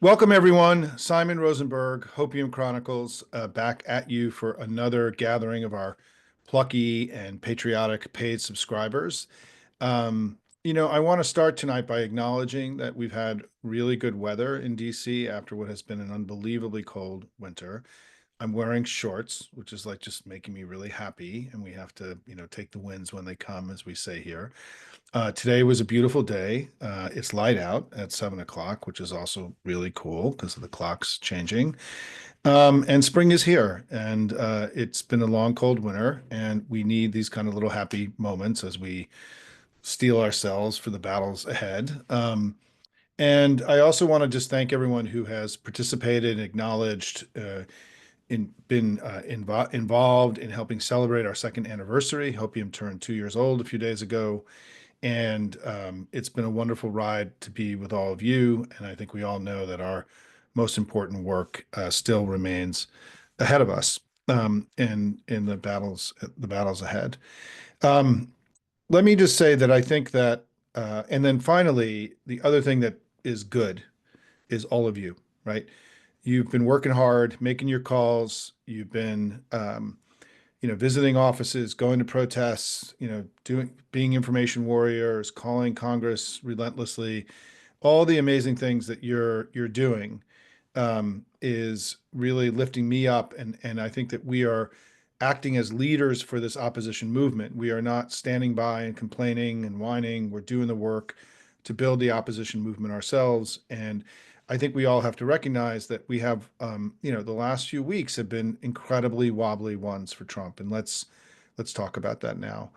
Welcome, everyone. Simon Rosenberg, Hopium Chronicles, back at you for another gathering of our plucky and patriotic paid subscribers. I want to start tonight by acknowledging that we've had really good weather in DC after what has been an unbelievably cold winter. I'm wearing shorts, which is like just making me really happy, and we have to, take the wins when they come, as we say here. Today was a beautiful day. It's light out at 7 o'clock, which is also really cool because the clock's changing. And spring is here, and it's been a long, cold winter, and we need these kind of little happy moments as we steel ourselves for the battles ahead. And I also want to just thank everyone who has participated and acknowledged, been involved in helping celebrate our second anniversary. Hopium turned 2 years old a few days ago. And it's been a wonderful ride to be with all of you. And I think we all know that our most important work still remains ahead of us in the battles ahead. Um, Let me just say that I think that, and then finally, the other thing that is good is all of you, right? You've been working hard, making your calls. You've been visiting offices, going to protests, being information warriors, calling Congress relentlessly, all the amazing things that you're doing is really lifting me up, and I think that we are acting as leaders for this opposition movement. We are not standing by and complaining and whining. We're doing the work to build the opposition movement ourselves, and I think we all have to recognize that we have, the last few weeks have been incredibly wobbly ones for Trump, and let's talk about that now.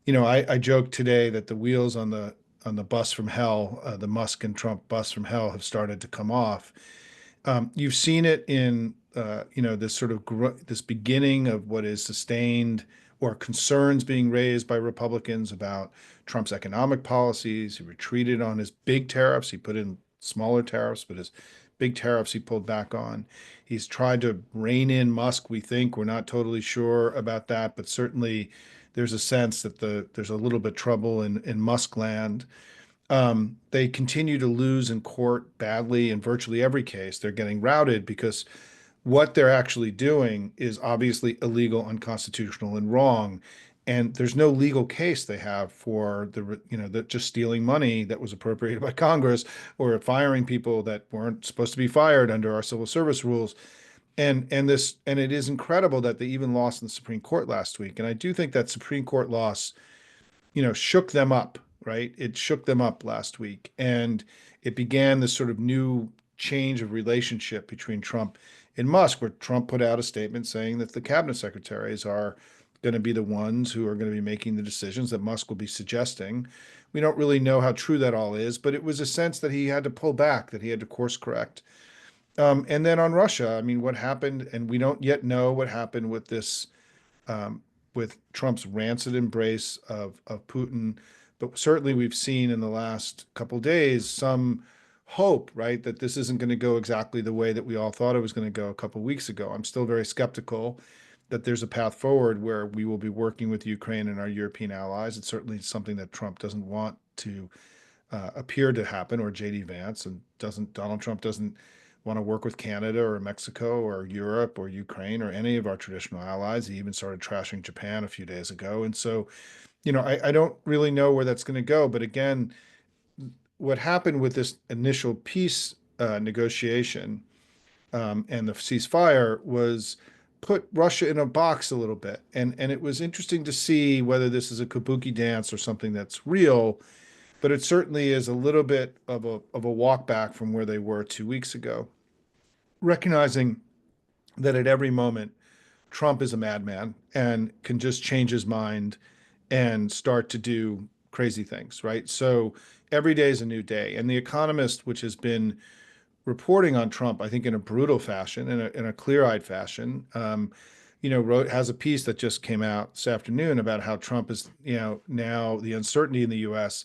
I joked today that the wheels on the bus from hell, the Musk and Trump bus from hell, have started to come off. You've seen it in, this sort of this beginning of what is sustained or concerns being raised by Republicans about Trump's economic policies. He retreated on his big tariffs. He put in smaller tariffs, but his big tariffs he pulled back on. He's tried to rein in Musk. We think we're not totally sure about that, but certainly there's a sense that there's a little bit trouble in Musk land. They continue to lose in court badly in virtually every case. They're getting routed because what they're actually doing is obviously illegal, unconstitutional, and wrong. And there's no legal case they have for the just stealing money that was appropriated by Congress or firing people that weren't supposed to be fired under our civil service rules. And it is incredible that they even lost in the Supreme Court last week. And I do think that Supreme Court loss shook them up, right? It shook them up last week. And it began this sort of new change of relationship between Trump and Musk, where Trump put out a statement saying that the cabinet secretaries are going to be the ones who are going to be making the decisions that Musk will be suggesting. We don't really know how true that all is, but it was a sense that he had to pull back, that he had to course correct. And then on Russia, I mean, what happened, and we don't yet know what happened with this with Trump's rancid embrace of Putin. But certainly we've seen in the last couple of days some hope, right, that this isn't going to go exactly the way that we all thought it was going to go a couple of weeks ago. I'm still very skeptical that there's a path forward where we will be working with Ukraine and our European allies. It's certainly something that Trump doesn't want to appear to happen, or JD Vance, and doesn't Donald Trump doesn't want to work with Canada or Mexico or Europe or Ukraine or any of our traditional allies. He even started trashing Japan a few days ago. And so, I don't really know where that's going to go. But again, what happened with this initial peace negotiation and the ceasefire was put Russia in a box a little bit. And it was interesting to see whether this is a kabuki dance or something that's real, but it certainly is a little bit of a walk back from where they were 2 weeks ago, recognizing that at every moment Trump is a madman and can just change his mind and start to do crazy things, right? So every day is a new day. And The Economist, which has been reporting on Trump, I think in a brutal fashion, in a clear-eyed fashion, has a piece that just came out this afternoon about how Trump is, now the uncertainty in the U.S.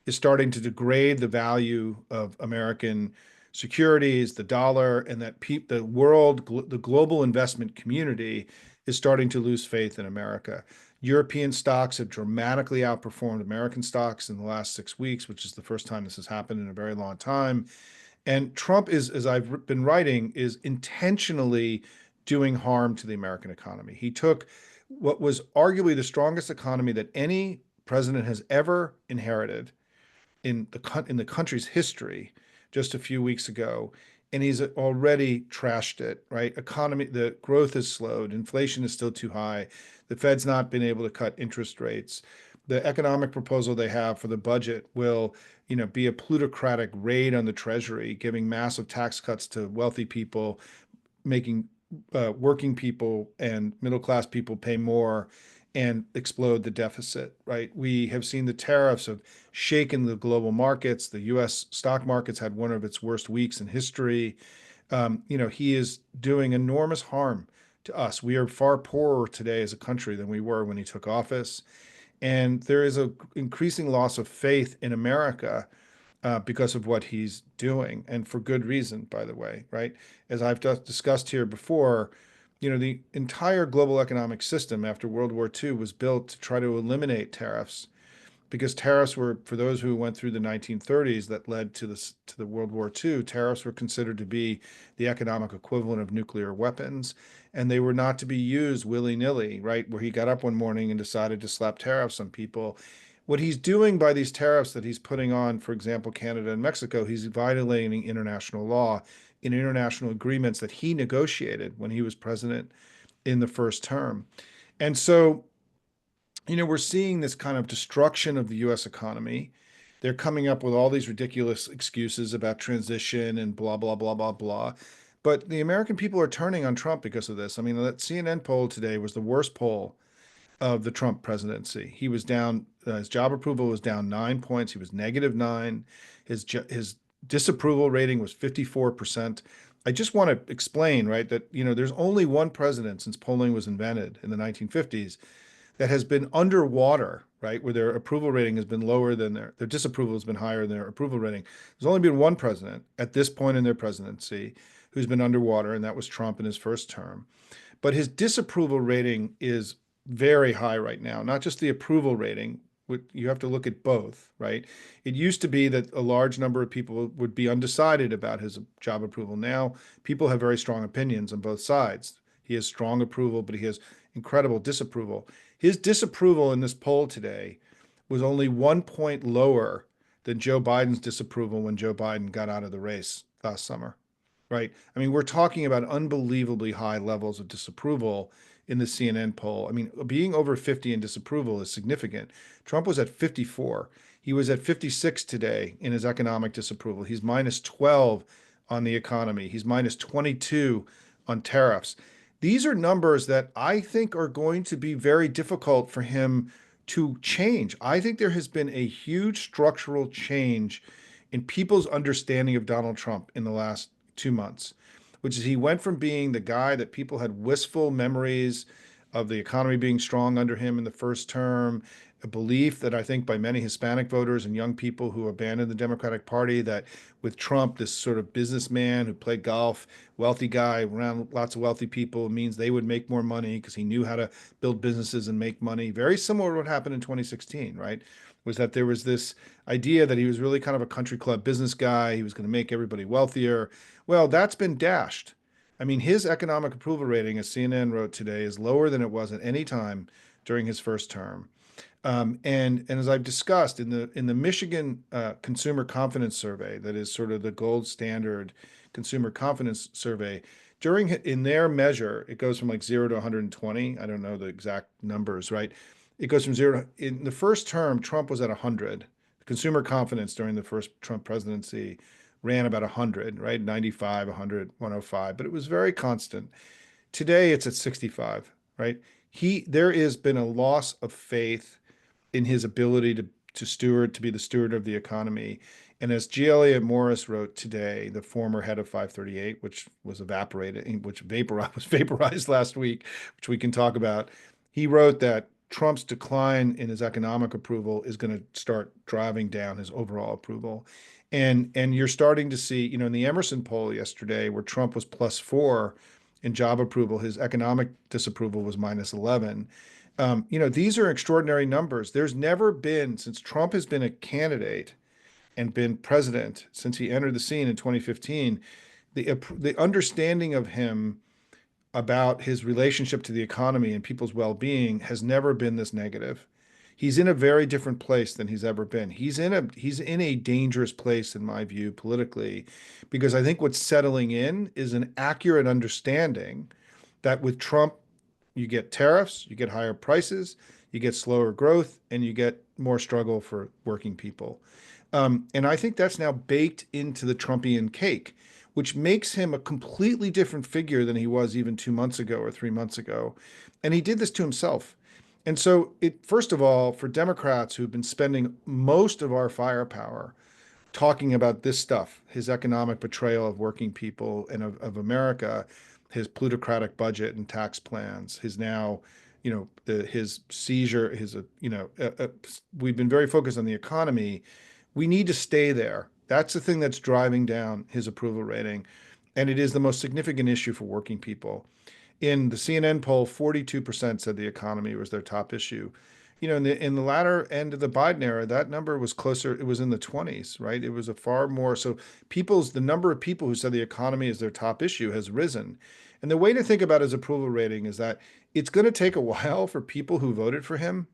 is starting to degrade the value of American securities, the dollar, and that the global investment community is starting to lose faith in America. European stocks have dramatically outperformed American stocks in the last 6 weeks, which is the first time this has happened in a very long time. And Trump is, as I've been writing, is intentionally doing harm to the American economy. He took what was arguably the strongest economy that any president has ever inherited in the country's history just a few weeks ago, and he's already trashed it, right? Economy, the growth has slowed, inflation is still too high, the Fed's not been able to cut interest rates. The economic proposal they have for the budget will, be a plutocratic raid on the Treasury, giving massive tax cuts to wealthy people, making working people and middle class people pay more and explode the deficit, right? We have seen the tariffs have shaken the global markets. The US stock markets had one of its worst weeks in history. He is doing enormous harm to us. We are far poorer today as a country than we were when he took office. And there is a increasing loss of faith in America because of what he's doing, and for good reason, by the way, right? As I've discussed here before, the entire global economic system after World War II was built to try to eliminate tariffs because tariffs were, for those who went through the 1930s that led to the World War II, tariffs were considered to be the economic equivalent of nuclear weapons, and they were not to be used willy-nilly, right? Where he got up one morning and decided to slap tariffs on people. What he's doing by these tariffs that he's putting on, for example, Canada and Mexico, he's violating international law in international agreements that he negotiated when he was president in the first term. And so we're seeing this kind of destruction of the US economy. They're coming up with all these ridiculous excuses about transition and blah, blah, blah, blah, blah. But the American people are turning on Trump because of this. I mean, that CNN poll today was the worst poll of the Trump presidency. He was down, his job approval was down 9 points. He was -9. His disapproval rating was 54%. I just want to explain, right, that, there's only one president since polling was invented in the 1950s that has been underwater, right, where their approval rating has been lower than their disapproval has been higher than their approval rating. There's only been one president at this point in their presidency who's been underwater, and that was Trump in his first term. But his disapproval rating is very high right now, not just the approval rating. You have to look at both, right? It used to be that a large number of people would be undecided about his job approval. Now, people have very strong opinions on both sides. He has strong approval, but he has incredible disapproval. His disapproval in this poll today was only 1 point lower than Joe Biden's disapproval when Joe Biden got out of the race last summer, right? I mean, we're talking about unbelievably high levels of disapproval in the CNN poll. I mean, being over 50 in disapproval is significant. Trump was at 54. He was at 56 today in his economic disapproval. He's -12 on the economy. He's -22 on tariffs. These are numbers that I think are going to be very difficult for him to change. I think there has been a huge structural change in people's understanding of Donald Trump in the last 2 months, which is he went from being the guy that people had wistful memories of the economy being strong under him in the first term, a belief that I think by many Hispanic voters and young people who abandoned the Democratic Party that with Trump, this sort of businessman who played golf, wealthy guy around lots of wealthy people, means they would make more money because he knew how to build businesses and make money. Very similar to what happened in 2016, right? Was that there was this idea that he was really kind of a country club business guy. He was going to make everybody wealthier. Well, that's been dashed. I mean, his economic approval rating, as CNN wrote today, is lower than it was at any time during his first term. And as I've discussed in the Michigan Consumer Confidence Survey, that is sort of the gold standard consumer confidence survey, in their measure, it goes from like 0 to 120. I don't know the exact numbers, right? It goes from 0 in the first term, Trump was at 100. Consumer confidence during the first Trump presidency ran about 100, right? 95, 100, 105, but it was very constant. Today it's at 65, right? There has been a loss of faith in his ability to be the steward of the economy. And as G. Elliott Morris wrote today, the former head of 538, which was vaporized last week, which we can talk about, he wrote that Trump's decline in his economic approval is going to start driving down his overall approval. And you're starting to see, in the Emerson poll yesterday, where Trump was +4 in job approval, his economic disapproval was -11. These are extraordinary numbers. There's never been, since Trump has been a candidate and been president since he entered the scene in 2015, the understanding of him about his relationship to the economy and people's well-being has never been this negative. He's in a very different place than he's ever been. He's in a dangerous place in my view politically, because I think what's settling in is an accurate understanding that with Trump you get tariffs, you get higher prices, you get slower growth, and you get more struggle for working people. And I think that's now baked into the Trumpian cake, which makes him a completely different figure than he was even 2 months ago or 3 months ago. And he did this to himself. And so, first of all, for Democrats who've been spending most of our firepower talking about this stuff, his economic betrayal of working people and of America, his plutocratic budget and tax plans, his now, his seizure, we've been very focused on the economy. We need to stay there. That's the thing that's driving down his approval rating. And it is the most significant issue for working people. In the CNN poll, 42% said the economy was their top issue. In the latter end of the Biden era, that number was closer, it was in the 20s, right? It was a far more, so the number of people who said the economy is their top issue has risen. And the way to think about his approval rating is that it's going to take a while for people who voted for him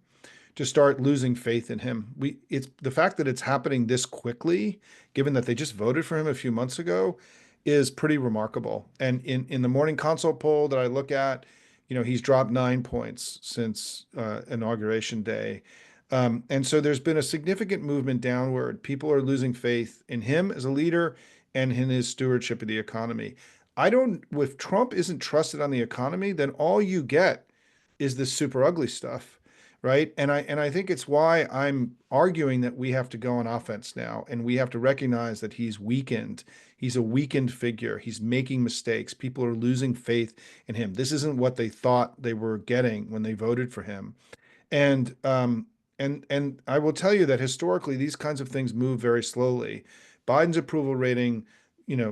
to start losing faith in him. It's the fact that it's happening this quickly, given that they just voted for him a few months ago, is pretty remarkable. And in the morning consult poll that I look at, he's dropped 9 points since inauguration day. And so there's been a significant movement downward. People are losing faith in him as a leader and in his stewardship of the economy. If Trump isn't trusted on the economy, then all you get is this super ugly stuff, right? And I think it's why I'm arguing that we have to go on offense now, and we have to recognize that he's weakened. He's a weakened figure. He's making mistakes. People are losing faith in him. This isn't what they thought they were getting when they voted for him. And I will tell you that historically these kinds of things move very slowly. Biden's approval rating,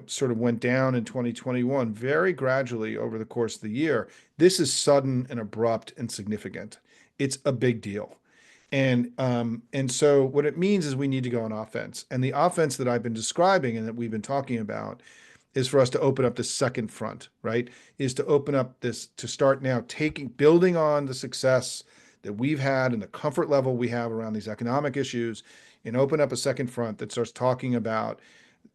sort of went down in 2021 very gradually over the course of the year. This is sudden and abrupt and significant. It's a big deal. And so what it means is we need to go on offense. And the offense that I've been describing and that we've been talking about is for us to open up the second front, right? Is to open up this, to start now building on the success that we've had and the comfort level we have around these economic issues, and open up a second front that starts talking about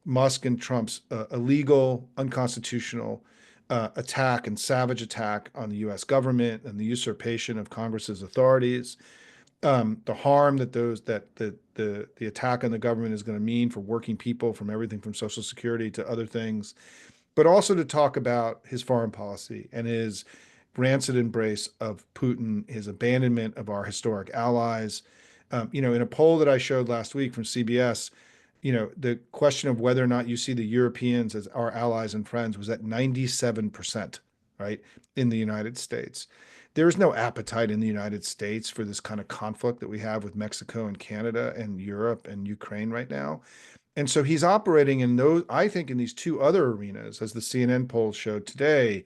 Musk and Trump's illegal, unconstitutional attack and savage attack on the U.S. government and the usurpation of Congress's authorities, the harm that the attack on the government is going to mean for working people, from everything from Social Security to other things, but also to talk about his foreign policy and his rancid embrace of Putin, his abandonment of our historic allies. In a poll that I showed last week from CBS, the question of whether or not you see the Europeans as our allies and friends was at 97%, right, in the United States. There is no appetite in the United States for this kind of conflict that we have with Mexico and Canada and Europe and Ukraine right now. And so he's operating in those, I think, in these two other arenas, as the CNN poll showed today.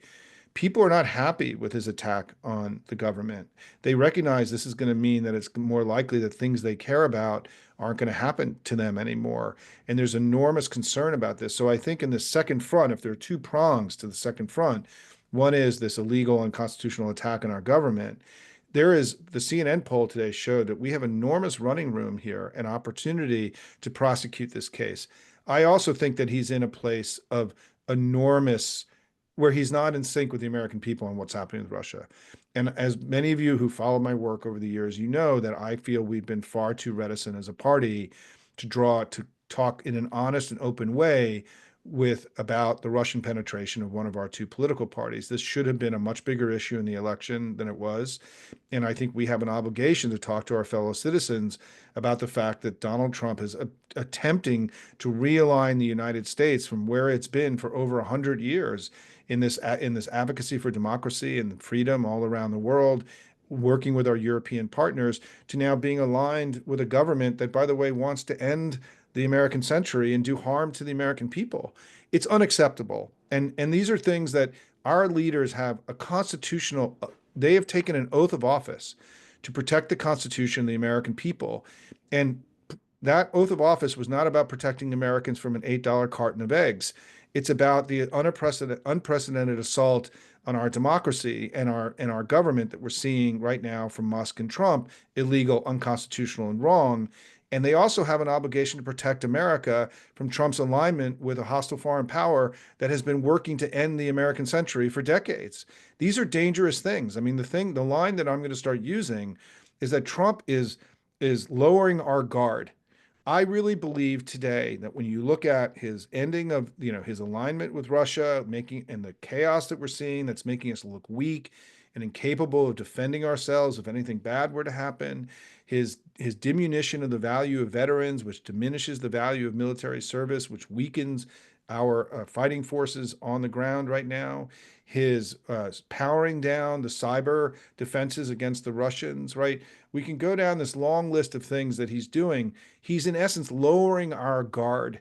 People are not happy with his attack on the government. They recognize this is going to mean that it's more likely that things they care about aren't going to happen to them anymore. And there's enormous concern about this. So I think in the second front, if there are two prongs to the second front, one is this illegal and constitutional attack on our government. The CNN poll today showed that we have enormous running room here and opportunity to prosecute this case. I also think that he's in a place of enormous, where he's not in sync with the American people on what's happening with Russia. And as many of you who followed my work over the years, you know that I feel we've been far too reticent as a party to talk in an honest and open way about the Russian penetration of one of our two political parties. This should have been a much bigger issue in the election than it was. And I think we have an obligation to talk to our fellow citizens about the fact that Donald Trump is attempting to realign the United States from where it's been for over 100 years in this advocacy for democracy and freedom all around the world, working with our European partners, to now being aligned with a government that, by the way, wants to end the American century and do harm to the American people. It's unacceptable. And these are things that our leaders have they have taken an oath of office to protect the Constitution, the American people. And that oath of office was not about protecting Americans from an $8 carton of eggs. It's about the unprecedented assault on our democracy and our government that we're seeing right now from Musk and Trump, illegal, unconstitutional, and wrong. And they also have an obligation to protect America from Trump's alignment with a hostile foreign power that has been working to end the American century for decades. These are dangerous things. I mean, the line that I'm going to start using is that Trump is lowering our guard. I really believe today that when you look at his ending of, his alignment with Russia, making and the chaos that we're seeing that's making us look weak and incapable of defending ourselves if anything bad were to happen, his diminution of the value of veterans, which diminishes the value of military service, which weakens our fighting forces on the ground right now, his powering down the cyber defenses against the Russians, right? We can go down this long list of things that he's doing. He's in essence lowering our guard.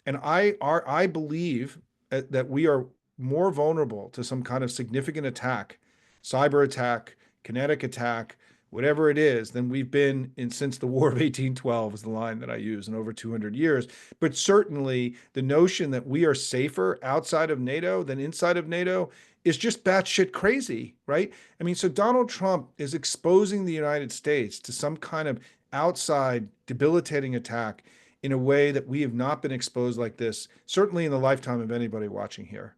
And I believe that we are more vulnerable to some kind of significant attack, cyber attack, kinetic attack, whatever it is, than we've been in since the War of 1812 is the line that I use in over 200 years. But certainly the notion that we are safer outside of NATO than inside of NATO is just batshit crazy, right? I mean, so Donald Trump is exposing the United States to some kind of outside debilitating attack in a way that we have not been exposed like this, certainly in the lifetime of anybody watching here.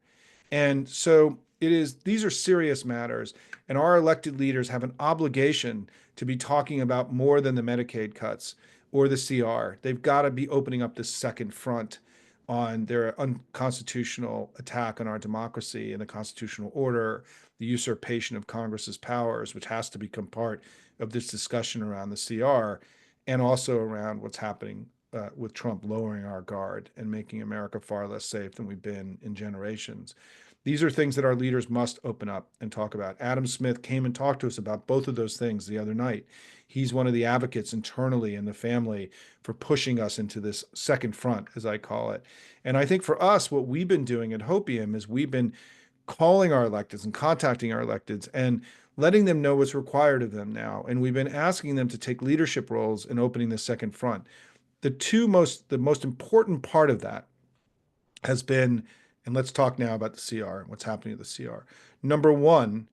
And so these are serious matters, and our elected leaders have an obligation to be talking about more than the Medicaid cuts or the CR. They've got to be opening up this second front on their unconstitutional attack on our democracy and the constitutional order, the usurpation of Congress's powers, which has to become part of this discussion around the CR, and also around what's happening with Trump lowering our guard and making America far less safe than we've been in generations. These are things that our leaders must open up and talk about. Adam Smith came and talked to us about both of those things the other night. He's one of the advocates internally in the family for pushing us into this second front, as I call it. And I think for us, what we've been doing at Hopium is we've been calling our electeds and contacting our electeds and letting them know what's required of them now. And we've been asking them to take leadership roles in opening the second front. The most important part of that has been, and let's talk now about the CR and what's happening at the CR. Number one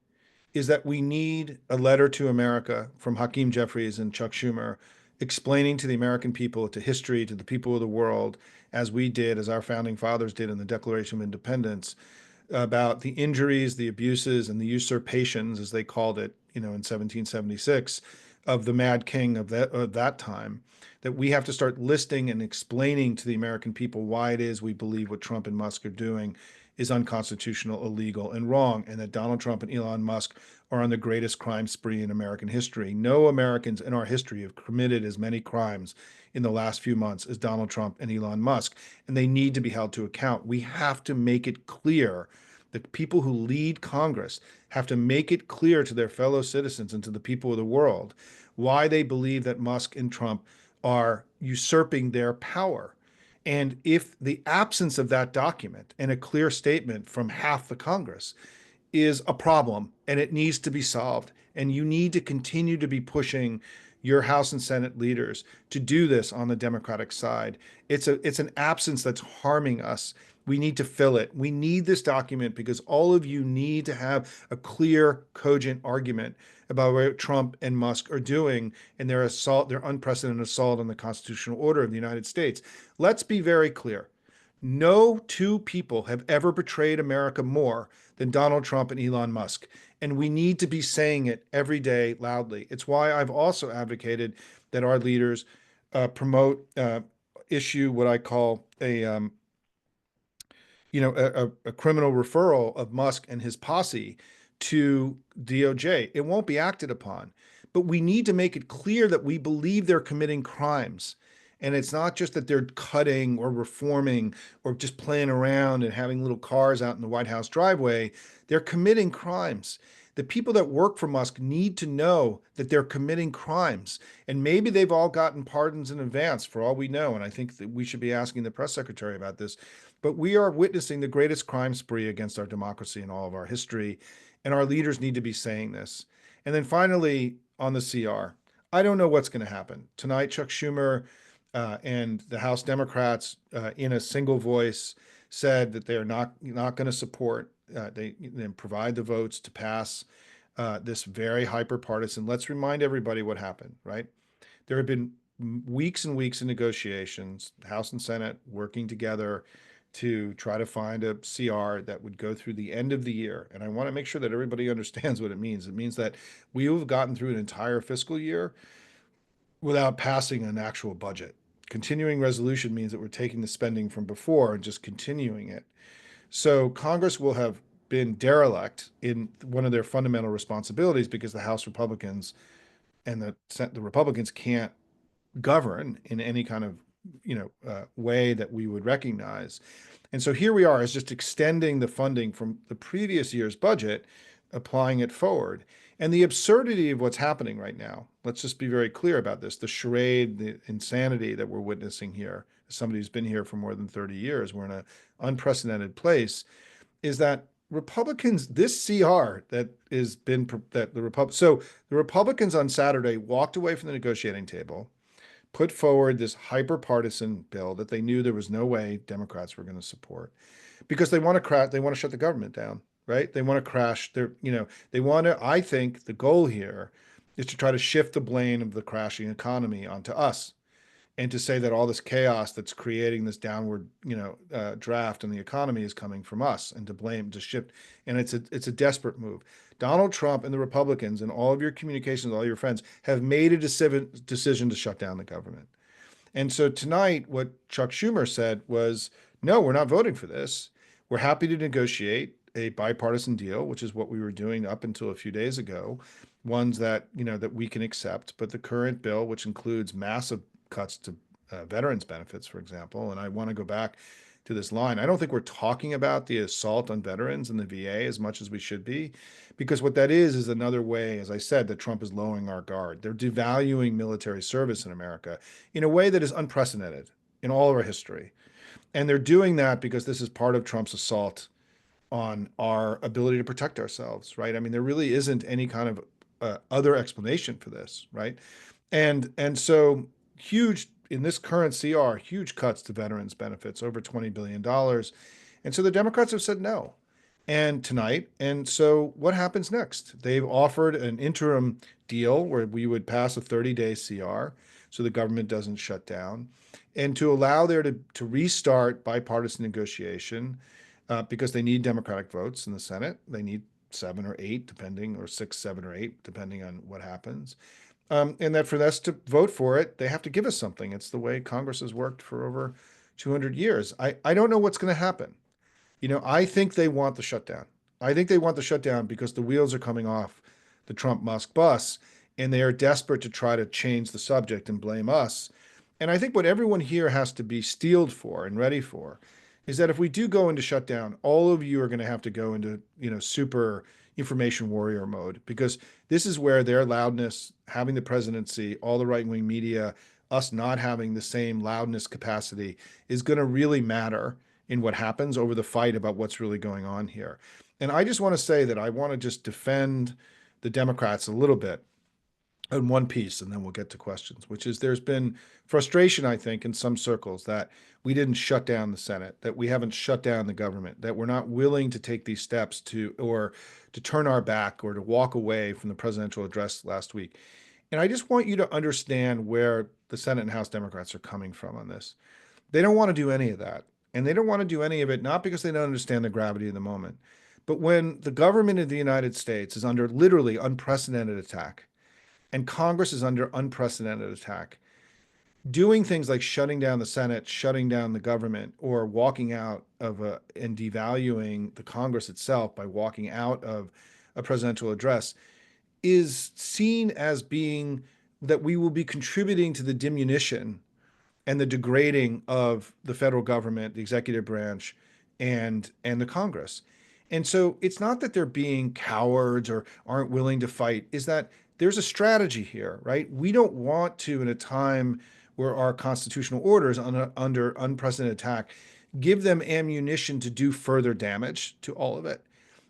is that we need a letter to America from Hakeem Jeffries and Chuck Schumer explaining to the American people, to history, to the people of the world, as we did, as our founding fathers did in the Declaration of Independence, about the injuries, the abuses, and the usurpations, as they called it, in 1776, of the Mad King of that time, that we have to start listing and explaining to the American people why it is we believe what Trump and Musk are doing is unconstitutional, illegal, and wrong, and that Donald Trump and Elon Musk are on the greatest crime spree in American history. No Americans in our history have committed as many crimes in the last few months as Donald Trump and Elon Musk, and they need to be held to account. We have to make it clear. The people who lead Congress have to make it clear to their fellow citizens and to the people of the world why they believe that Musk and Trump are usurping their power. And if the absence of that document and a clear statement from half the Congress is a problem and it needs to be solved, and you need to continue to be pushing your House and Senate leaders to do this on the Democratic side. It's an absence that's harming us. We need to fill it. We need this document because all of you need to have a clear, cogent argument about what Trump and Musk are doing and their unprecedented assault on the constitutional order of the United States. Let's be very clear. No two people have ever betrayed America more than Donald Trump and Elon Musk. And we need to be saying it every day loudly. It's why I've also advocated that our leaders issue what I call a criminal referral of Musk and his posse to DOJ. It won't be acted upon, but we need to make it clear that we believe they're committing crimes. And it's not just that they're cutting or reforming or just playing around and having little cars out in the White House driveway. They're committing crimes. The people that work for Musk need to know that they're committing crimes. And maybe they've all gotten pardons in advance for all we know. And I think that we should be asking the press secretary about this. But we are witnessing the greatest crime spree against our democracy in all of our history. And our leaders need to be saying this. And then finally, on the CR, I don't know what's going to happen. Tonight, Chuck Schumer and the House Democrats, in a single voice, said that they are not going to support. They provide the votes to pass this very hyper partisan. Let's remind everybody what happened. Right, there have been weeks and weeks of negotiations, House and Senate working together to try to find a CR that would go through the end of the year. And I want to make sure that everybody understands what it means. It means that we have gotten through an entire fiscal year without passing an actual budget. Continuing resolution means that we're taking the spending from before and just continuing it. So Congress will have been derelict in one of their fundamental responsibilities because the House Republicans and the Republicans can't govern in any kind of way that we would recognize. And so here we are, is just extending the funding from the previous year's budget, applying it forward. And the absurdity of what's happening right now, let's just be very clear about this, the charade, the insanity that we're witnessing here, as somebody who's been here for more than 30 years, we're in an unprecedented place, is that Republicans, this CR that has been, that the Republicans on Saturday walked away from the negotiating table, put forward this hyper-partisan bill that they knew there was no way Democrats were going to support because they want to they want to shut the government down, right? They want to crash they want to, I think the goal here is to try to shift the blame of the crashing economy onto us and to say that all this chaos that's creating this downward, draft in the economy is coming from us and to blame, to shift. And it's a desperate move. Donald Trump and the Republicans and all of your communications, all your friends have made a decision to shut down the government. And so tonight, what Chuck Schumer said was, no, we're not voting for this. We're happy to negotiate a bipartisan deal, which is what we were doing up until a few days ago, ones that, that we can accept. But the current bill, which includes massive cuts to veterans benefits, for example, and I want to go back to this line. I don't think we're talking about the assault on veterans in the VA as much as we should be, because what that is another way, as I said, that Trump is lowering our guard. They're devaluing military service in America in a way that is unprecedented in all of our history. And they're doing that because this is part of Trump's assault on our ability to protect ourselves, right? I mean, there really isn't any kind of other explanation for this, right? And so huge in this current CR, huge cuts to veterans benefits, over $20 billion. And so the Democrats have said no. And tonight, and so what happens next? They've offered an interim deal where we would pass a 30-day CR so the government doesn't shut down, and to allow there to restart bipartisan negotiation because they need Democratic votes in the Senate. They need 7 or 8, depending, or 6, 7, or 8, depending on what happens. And that for us to vote for it, they have to give us something. It's the way Congress has worked for over 200 years. I don't know what's going to happen. I think they want the shutdown. I think they want the shutdown because the wheels are coming off the Trump-Musk bus, and they are desperate to try to change the subject and blame us. And I think what everyone here has to be steeled for and ready for is that if we do go into shutdown, all of you are going to have to go into, super information warrior mode, because this is where their loudness, having the presidency, all the right-wing media, us not having the same loudness capacity is going to really matter in what happens over the fight about what's really going on here. And I just want to say that I want to just defend the Democrats a little bit in one piece, and then we'll get to questions, which is there's been frustration, I think, in some circles that we didn't shut down the Senate, that we haven't shut down the government, that we're not willing to take these steps to turn our back or to walk away from the presidential address last week. And I just want you to understand where the Senate and House Democrats are coming from on this. They don't want to do any of that. And they don't want to do any of it, not because they don't understand the gravity of the moment, but when the government of the United States is under literally unprecedented attack, and Congress is under unprecedented attack, doing things like shutting down the Senate, shutting down the government, or walking out of and devaluing the Congress itself by walking out of a presidential address is seen as being that we will be contributing to the diminution and the degrading of the federal government, the executive branch, and the Congress. And so it's not that they're being cowards or aren't willing to fight, is that there's a strategy here, right? We don't want to, in a time where our constitutional order is under unprecedented attack, give them ammunition to do further damage to all of it.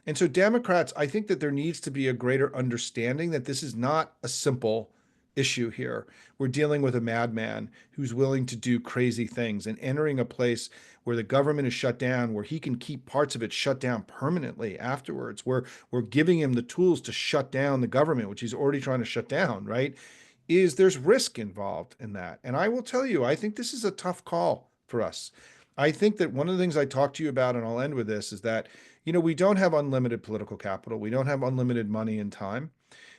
And so Democrats, I think that there needs to be a greater understanding that this is not a simple issue here. We're dealing with a madman who's willing to do crazy things and entering a place where the government is shut down, where he can keep parts of it shut down permanently afterwards, where we're giving him the tools to shut down the government, which he's already trying to shut down, right? There's risk involved in that. And I will tell you, I think this is a tough call for us. I think that one of the things I talked to you about, and I'll end with this, is that, we don't have unlimited political capital. We don't have unlimited money and time.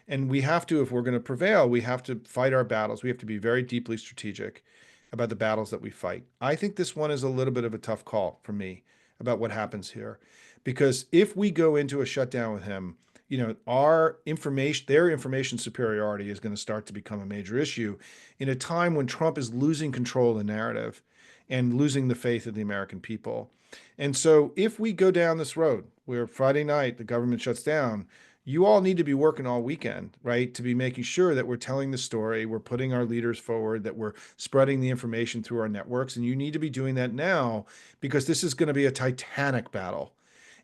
And we have to, if we're going to prevail, we have to fight our battles. We have to be very deeply strategic about the battles that we fight. I think this one is a little bit of a tough call for me about what happens here. Because if we go into a shutdown with him, their information superiority is going to start to become a major issue in a time when Trump is losing control of the narrative and losing the faith of the American people. And so if we go down this road where Friday night the government shuts down, you all need to be working all weekend, right? To be making sure that we're telling the story, we're putting our leaders forward, that we're spreading the information through our networks. And you need to be doing that now because this is going to be a titanic battle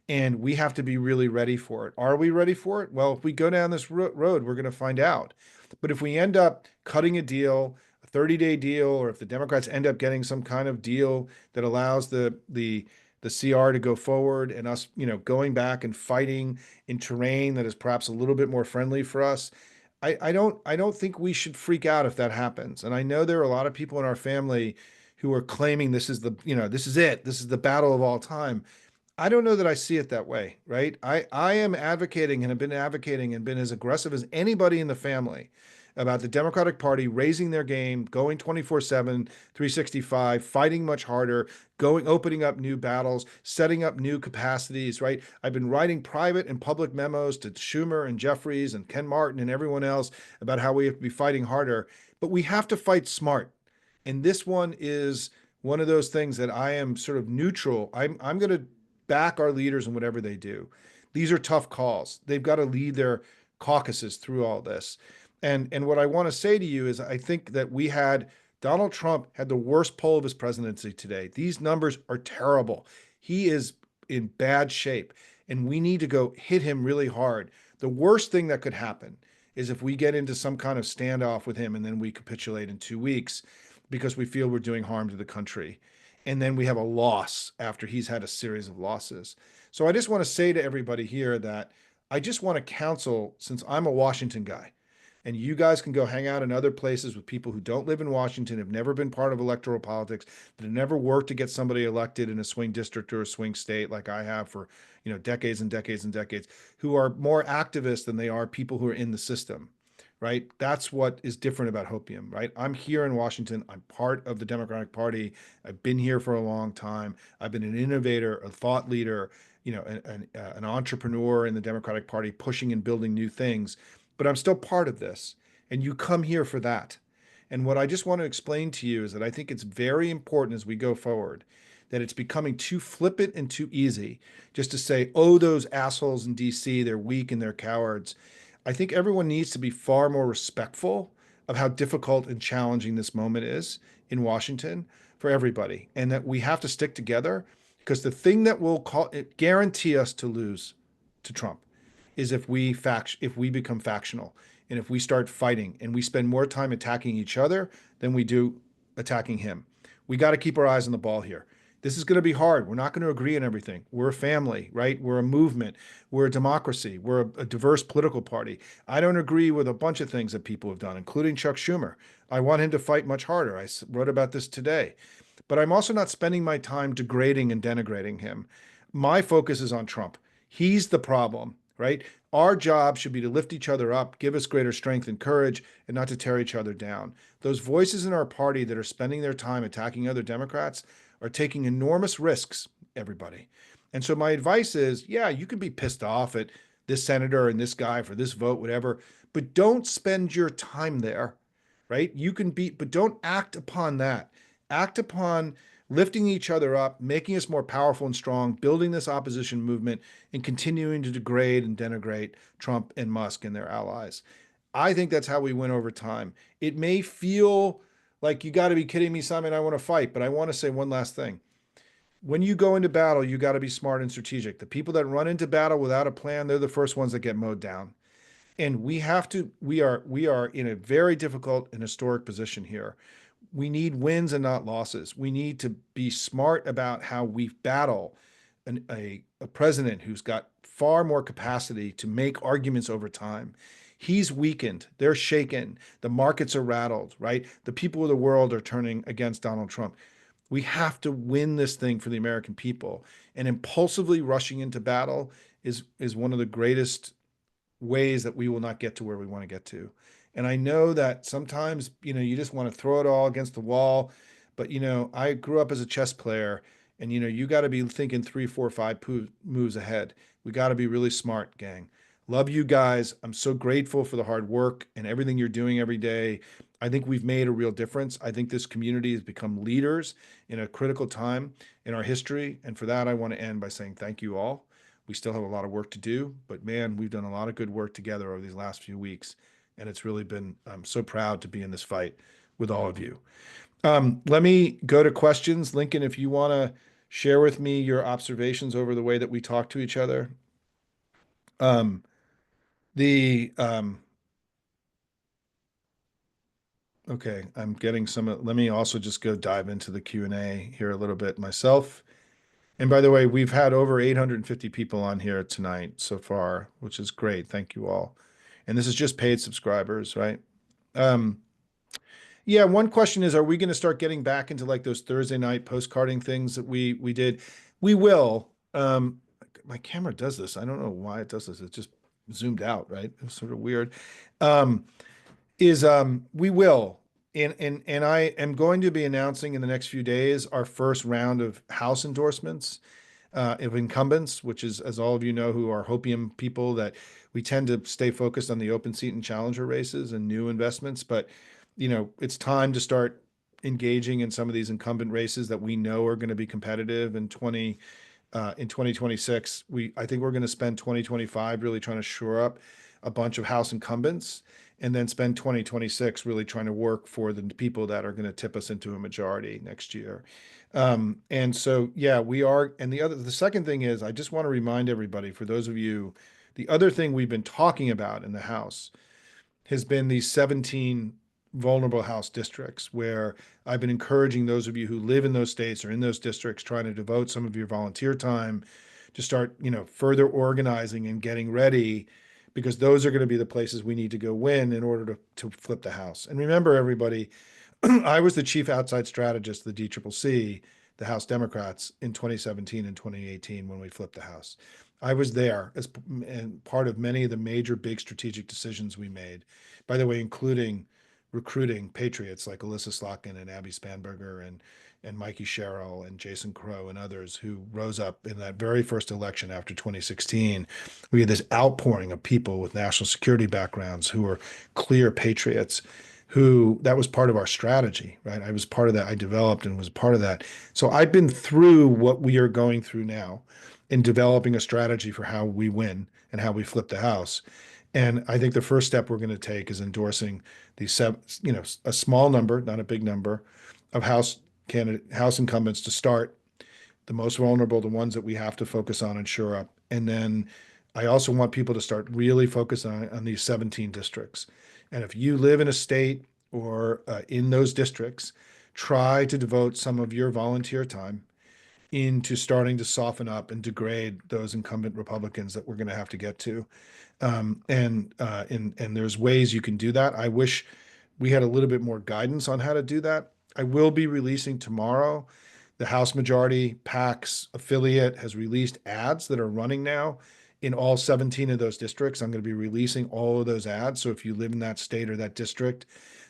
and we have to be really ready for it. Are we ready for it? Well, if we go down this road, we're going to find out. But if we end up cutting a deal, a 30-day deal, or if the Democrats end up getting some kind of deal that allows the CR to go forward and us, going back and fighting in terrain that is perhaps a little bit more friendly for us, I don't think we should freak out if that happens. And I know there are a lot of people in our family who are claiming this is this is it. This is the battle of all time. I don't know that I see it that way, right? I am advocating and have been advocating and been as aggressive as anybody in the family about the Democratic Party raising their game, going 24/7, 365, fighting much harder, opening up new battles, setting up new capacities, right? I've been writing private and public memos to Schumer and Jeffries and Ken Martin and everyone else about how we have to be fighting harder, but we have to fight smart. And this one is one of those things that I am sort of neutral. I'm going to back our leaders in whatever they do. These are tough calls. They've got to lead their caucuses through all this. And what I want to say to you is I think that Donald Trump had the worst poll of his presidency today. These numbers are terrible. He is in bad shape, and we need to go hit him really hard. The worst thing that could happen is if we get into some kind of standoff with him and then we capitulate in 2 weeks because we feel we're doing harm to the country. And then we have a loss after he's had a series of losses. So I just want to say to everybody here that I just want to counsel, since I'm a Washington guy, and you guys can go hang out in other places with people who don't live in Washington, have never been part of electoral politics, that have never worked to get somebody elected in a swing district or a swing state like I have for, decades and decades and decades, who are more activists than they are people who are in the system, right? That's what is different about Hopium, right? I'm here in Washington. I'm part of the Democratic Party. I've been here for a long time. I've been an innovator, a thought leader, an entrepreneur in the Democratic Party, pushing and building new things, but I'm still part of this. And you come here for that. And what I just want to explain to you is that I think it's very important as we go forward that it's becoming too flippant and too easy just to say, oh, those assholes in DC, they're weak and they're cowards. I think everyone needs to be far more respectful of how difficult and challenging this moment is in Washington for everybody, and that we have to stick together because the thing that will guarantee us to lose to Trump is if we become factional and if we start fighting and we spend more time attacking each other than we do attacking him. We got to keep our eyes on the ball here. This is going to be hard. We're not going to agree on everything. We're a family, right? We're a movement. We're a democracy. We're a diverse political party. I don't agree with a bunch of things that people have done, including Chuck Schumer. I want him to fight much harder. I wrote about this today. But I'm also not spending my time degrading and denigrating him. My focus is on Trump. He's the problem, right? Our job should be to lift each other up, give us greater strength and courage, and not to tear each other down. Those voices in our party that are spending their time attacking other Democrats are taking enormous risks, everybody. And so my advice is, yeah, you can be pissed off at this senator and this guy for this vote, whatever, but don't spend your time there, right? But don't act upon that. Act upon lifting each other up, making us more powerful and strong, building this opposition movement, and continuing to degrade and denigrate Trump and Musk and their allies. I think that's how we win over time. It may feel like you got to be kidding me, Simon, I want to fight, but I want to say one last thing. When you go into battle, you got to be smart and strategic. The people that run into battle without a plan, they're the first ones that get mowed down. And we are in a very difficult and historic position here. We need wins and not losses. We need to be smart about how we battle a president who's got far more capacity to make arguments over time. He's weakened. They're shaken. The markets are rattled, right? The people of the world are turning against Donald Trump. We have to win this thing for the American people. And impulsively rushing into battle is one of the greatest ways that we will not get to where we want to get to. And I know that sometimes, you just want to throw it all against the wall. But, I grew up as a chess player, and, you got to be thinking three, four, five moves ahead. We got to be really smart, gang. Love you guys. I'm so grateful for the hard work and everything you're doing every day. I think we've made a real difference. I think this community has become leaders in a critical time in our history. And for that, I want to end by saying thank you all. We still have a lot of work to do, but man, we've done a lot of good work together over these last few weeks. And it's really been, I'm so proud to be in this fight with all of you. Let me go to questions. Lincoln, if you want to share with me your observations over the way that we talk to each other. Um, the Okay, I'm getting some. Let me also just go dive into the Q&A here a little bit myself. And by the way, we've had over 850 people on here tonight so far, which is great. Thank you all. And this is just paid subscribers, right? Um, yeah, one question is, are we going to start getting back into like those Thursday night postcarding things that we did? We will. My camera does this. I don't know why it does this. It just zoomed out, right? It's sort of weird. Um, we will. And I am going to be announcing in the next few days our first round of House endorsements of incumbents, which is, as all of you know, who are Hopium people, that we tend to stay focused on the open seat and challenger races and new investments. But, it's time to start engaging in some of these incumbent races that we know are going to be competitive in 2026. I think we're going to spend 2025 really trying to shore up a bunch of House incumbents, and then spend 2026 really trying to work for the people that are going to tip us into a majority next year. And so, yeah, we are. And the second thing is, I just want to remind everybody, for those of you, the other thing we've been talking about in the House has been these 17 vulnerable House districts, where I've been encouraging those of you who live in those states or in those districts, trying to devote some of your volunteer time to start, further organizing and getting ready, because those are going to be the places we need to go win in order to flip the House. And remember, everybody, I was the chief outside strategist of the DCCC, the House Democrats, in 2017 and 2018 when we flipped the House. I was there as and part of many of the major big strategic decisions we made, by the way, including recruiting patriots like Alyssa Slotkin and Abby Spanberger and Mikey Sherrill and Jason Crow and others who rose up in that very first election after 2016. We had this outpouring of people with national security backgrounds who were clear patriots, who that was part of our strategy, right? I was part of that. I developed and was part of that. So I've been through what we are going through now in developing a strategy for how we win and how we flip the House. And I think the first step we're going to take is endorsing these, a small number, not a big number, of House incumbents to start, the most vulnerable, the ones that we have to focus on and shore up. And then I also want people to start really focusing on these 17 districts. And if you live in a state or in those districts, try to devote some of your volunteer time into starting to soften up and degrade those incumbent Republicans that we're going to have to get to. And there's ways you can do that. I wish we had a little bit more guidance on how to do that. I will be releasing tomorrow. The House Majority PAC's affiliate has released ads that are running now in all 17 of those districts. I'm going to be releasing all of those ads. So if you live in that state or that district,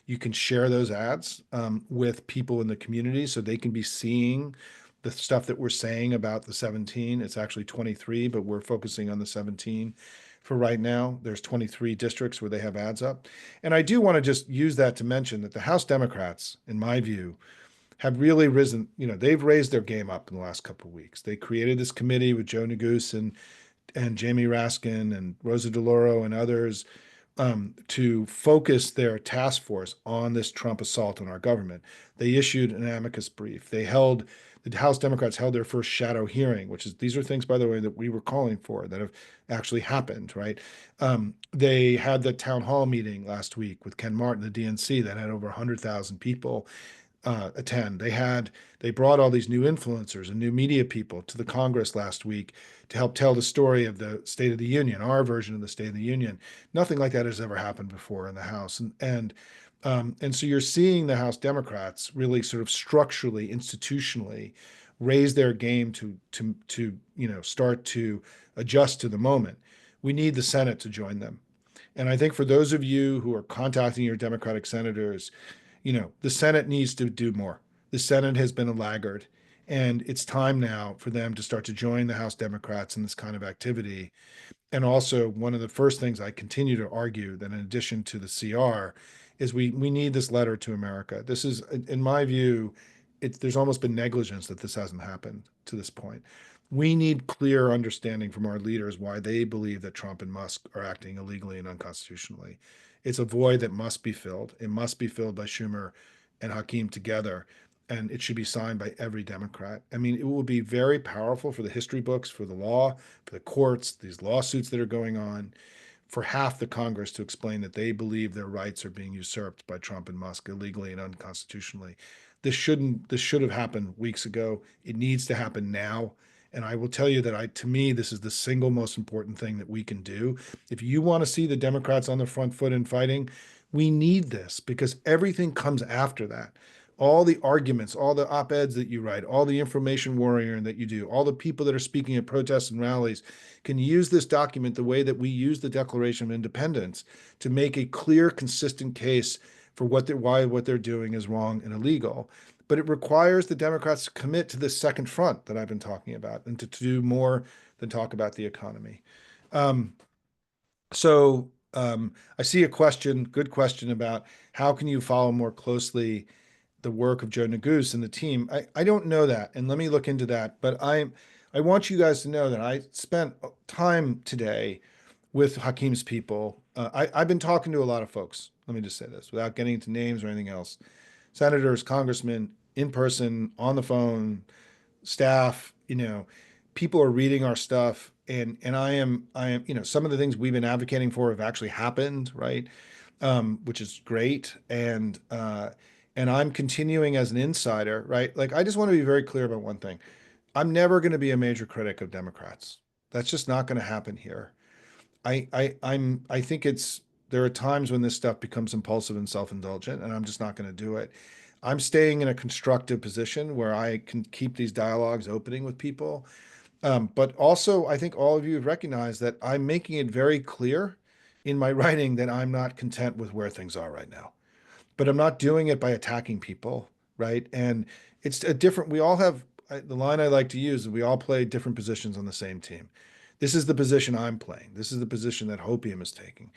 you can share those ads with people in the community so they can be seeing the stuff that we're saying about the 17. It's actually 23, but we're focusing on the 17 for right now. There's 23 districts where they have ads up. And I do want to just use that to mention that the House Democrats, in my view, have really risen. They've raised their game up in the last couple of weeks. They created this committee with Joe Neguse and Jamie Raskin and Rosa DeLauro and others to focus their task force on this Trump assault on our government. They issued an amicus brief. They held The House Democrats held their first shadow hearing, which is, these are things, by the way, that we were calling for that have actually happened, right? They had the town hall meeting last week with Ken Martin, the DNC, that had over 100,000 people attend. They brought all these new influencers and new media people to the Congress last week to help tell the story of the State of the Union, our version of the State of the Union. Nothing like that has ever happened before in the House, and so you're seeing the House Democrats really sort of structurally, institutionally raise their game to start to adjust to the moment. We need the Senate to join them. And I think for those of you who are contacting your Democratic senators, the Senate needs to do more. The Senate has been a laggard, and it's time now for them to start to join the House Democrats in this kind of activity. And also, one of the first things I continue to argue that in addition to the CR is we need this letter to America. This is, in my view, there's almost been negligence that this hasn't happened to this point. We need clear understanding from our leaders why they believe that Trump and Musk are acting illegally and unconstitutionally. It's a void that must be filled. It must be filled by Schumer and Hakeem together, and it should be signed by every Democrat. I mean, it will be very powerful for the history books, for the law, for the courts, these lawsuits that are going on, for half the Congress to explain that they believe their rights are being usurped by Trump and Musk illegally and unconstitutionally. This should have happened weeks ago. It needs to happen now. And I will tell you that to me, this is the single most important thing that we can do. If you want to see the Democrats on the front foot in fighting, we need this because everything comes after that. All the arguments, all the op-eds that you write, all the information warrior that you do, all the people that are speaking at protests and rallies can use this document the way that we use the Declaration of Independence to make a clear, consistent case for why what they're doing is wrong and illegal. But it requires the Democrats to commit to this second front that I've been talking about and to do more than talk about the economy. Um, I see a good question about how can you follow more closely the work of Joe Neguse and the team. I don't know that, and let me look into that. But I want you guys to know that I spent time today with Hakeem's people. I've been talking to a lot of folks. Let me just say this without getting into names or anything else. Senators, congressmen, in person, on the phone, staff, people are reading our stuff. And I am, some of the things we've been advocating for have actually happened, right? Which is great. And I'm continuing as an insider, right? Like, I just want to be very clear about one thing. I'm never going to be a major critic of Democrats. That's just not going to happen here. I think there are times when this stuff becomes impulsive and self-indulgent, and I'm just not going to do it. I'm staying in a constructive position where I can keep these dialogues opening with people. But also, I think all of you have recognized that I'm making it very clear in my writing that I'm not content with where things are right now. But I'm not doing it by attacking people, right? And it's a different, we all have, the line I like to use is we all play different positions on the same team. This is the position I'm playing. This is the position that Hopium is taking.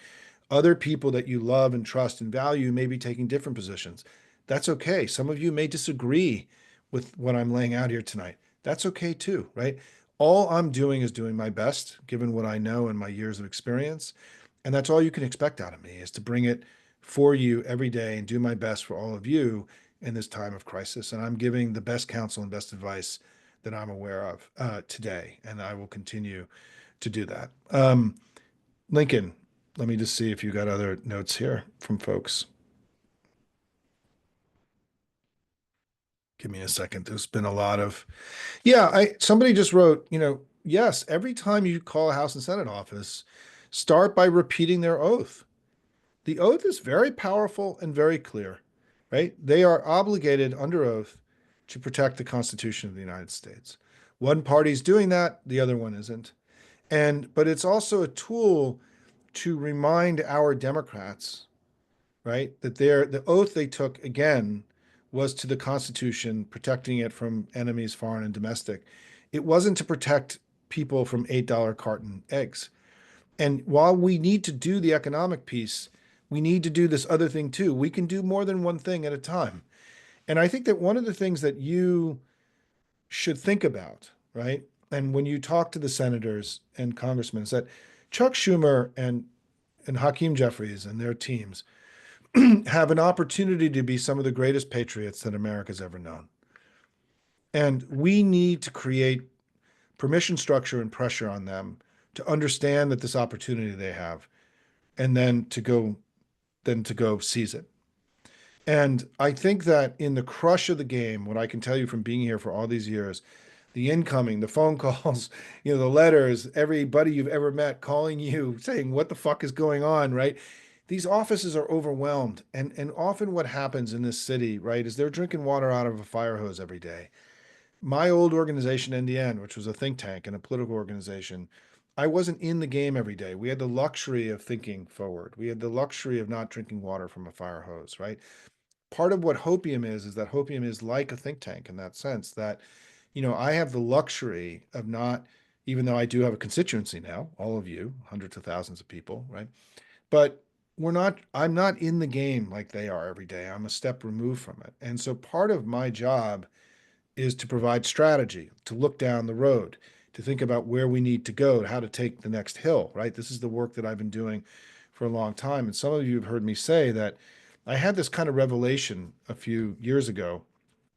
Other people that you love and trust and value may be taking different positions. That's okay. Some of you may disagree with what I'm laying out here tonight. That's okay too, right? All I'm doing is doing my best, given what I know and my years of experience. And that's all you can expect out of me is to bring it for you every day and do my best for all of you in this time of crisis. And I'm giving the best counsel and best advice that I'm aware of today. And I will continue to do that. Lincoln, let me just see if you got other notes here from folks. Give me a second. There's been a lot of, yeah, somebody just wrote, yes, every time you call a House and Senate office, start by repeating their oath. The oath is very powerful and very clear, right? They are obligated under oath to protect the Constitution of the United States. One party's doing that, the other one isn't. But it's also a tool to remind our Democrats, right, that the oath they took again was to the Constitution, protecting it from enemies, foreign and domestic. It wasn't to protect people from $8 carton eggs. And while we need to do the economic piece, we need to do this other thing too. We can do more than one thing at a time. And I think that one of the things that you should think about, right? And when you talk to the senators and congressmen, is that Chuck Schumer and Hakeem Jeffries and their teams have an opportunity to be some of the greatest patriots that America's ever known. And we need to create permission structure and pressure on them to understand that this opportunity they have, and then to go seize it. And I think that in the crush of the game, what I can tell you from being here for all these years, the incoming, the phone calls, the letters, everybody you've ever met calling you saying, what the fuck is going on, right? These offices are overwhelmed. And often what happens in this city, right, is they're drinking water out of a fire hose every day. My old organization, NDN, which was a think tank and a political organization, I wasn't in the game every day. We had the luxury of thinking forward. We had the luxury of not drinking water from a fire hose, right? Part of what Hopium is that Hopium is like a think tank in that sense that, I have the luxury of not, even though I do have a constituency now, all of you, hundreds of thousands of people, right? But I'm not in the game like they are every day. I'm a step removed from it. And so part of my job is to provide strategy, to look down the road, to think about where we need to go, how to take the next hill, right? This is the work that I've been doing for a long time. And some of you have heard me say that I had this kind of revelation a few years ago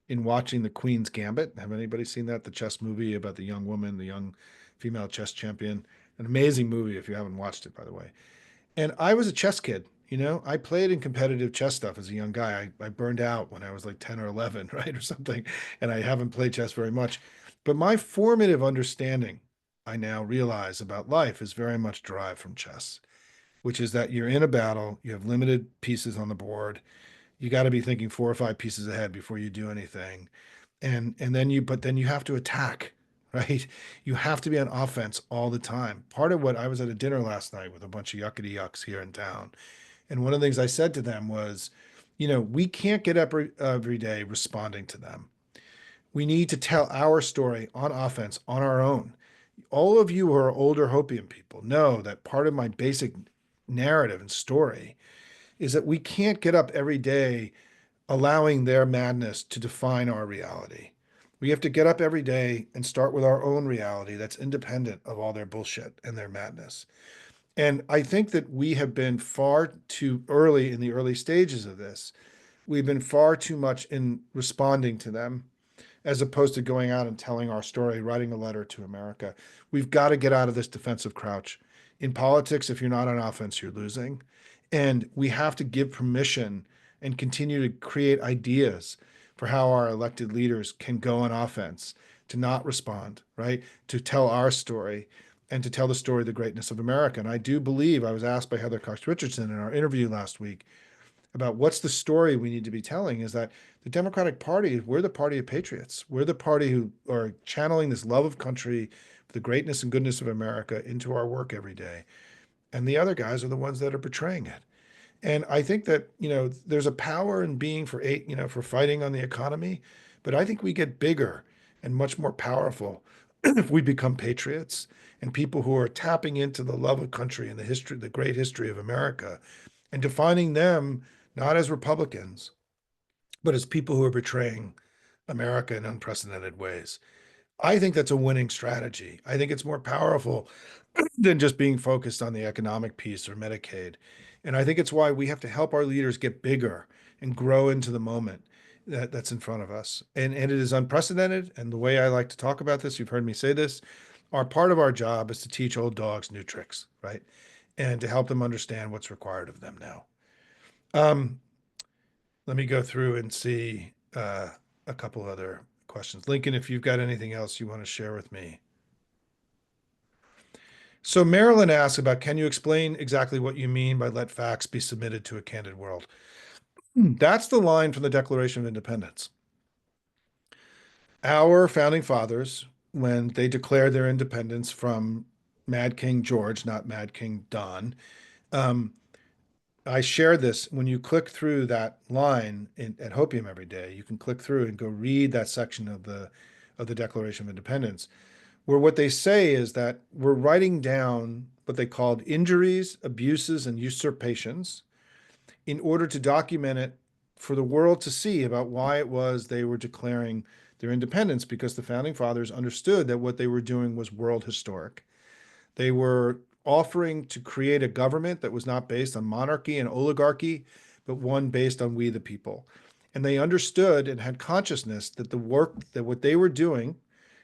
in watching The Queen's Gambit. Have anybody seen that? The chess movie about the young woman, the young female chess champion. An amazing movie if you haven't watched it, by the way. And I was a chess kid. I played in competitive chess stuff as a young guy. I burned out when I was like 10 or 11, right, or something. And I haven't played chess very much. But my formative understanding, I now realize about life, is very much derived from chess, which is that you're in a battle, you have limited pieces on the board. You got to be thinking 4 or 5 pieces ahead before you do anything. But then you have to attack, right? You have to be on offense all the time. Part of what I was at a dinner last night with a bunch of yuckity yucks here in town, and one of the things I said to them was, we can't get up every day responding to them. We need to tell our story on offense on our own. All of you who are older Hopium people know that part of my basic narrative and story is that we can't get up every day allowing their madness to define our reality. We have to get up every day and start with our own reality that's independent of all their bullshit and their madness. And I think that we have been far too early in the early stages of this. We've been far too much in responding to them as opposed to going out and telling our story, writing a letter to America. We've got to get out of this defensive crouch. In politics, if you're not on offense, you're losing. And we have to give permission and continue to create ideas for how our elected leaders can go on offense, to not respond, right? To tell our story and to tell the story of the greatness of America. And I do believe, I was asked by Heather Cox Richardson in our interview last week about what's the story we need to be telling, is that the Democratic Party, we're the party of patriots. We're the party who are channeling this love of country, the greatness and goodness of America into our work every day. And the other guys are the ones that are betraying it. And I think that, there's a power in being for fighting on the economy, but I think we get bigger and much more powerful if we become patriots and people who are tapping into the love of country and the history, the great history of America, and defining them not as Republicans, but as people who are betraying America in unprecedented ways. I think that's a winning strategy. I think it's more powerful than just being focused on the economic piece or Medicaid. And I think it's why we have to help our leaders get bigger and grow into the moment that's in front of us. And it is unprecedented. And the way I like to talk about this, you've heard me say this, part of our job is to teach old dogs new tricks, right? And to help them understand what's required of them now. Um, Let me go through and see a couple other questions. Lincoln, if you've got anything else you want to share with me. So Marilyn asks about, can you explain exactly what you mean by let facts be submitted to a candid world? That's the line from the Declaration of Independence. Our founding fathers, when they declared their independence from Mad King George, not Mad King Don, um, I share this. When you click through that line at Hopium every day, you can click through and go read that section of the Declaration of Independence, where what they say is that we're writing down what they called injuries, abuses, and usurpations in order to document it for the world to see about why it was they were declaring their independence, because the founding fathers understood that what they were doing was world historic. They were offering to create a government that was not based on monarchy and oligarchy, but one based on we the people. And they understood and had consciousness that the work that what they were doing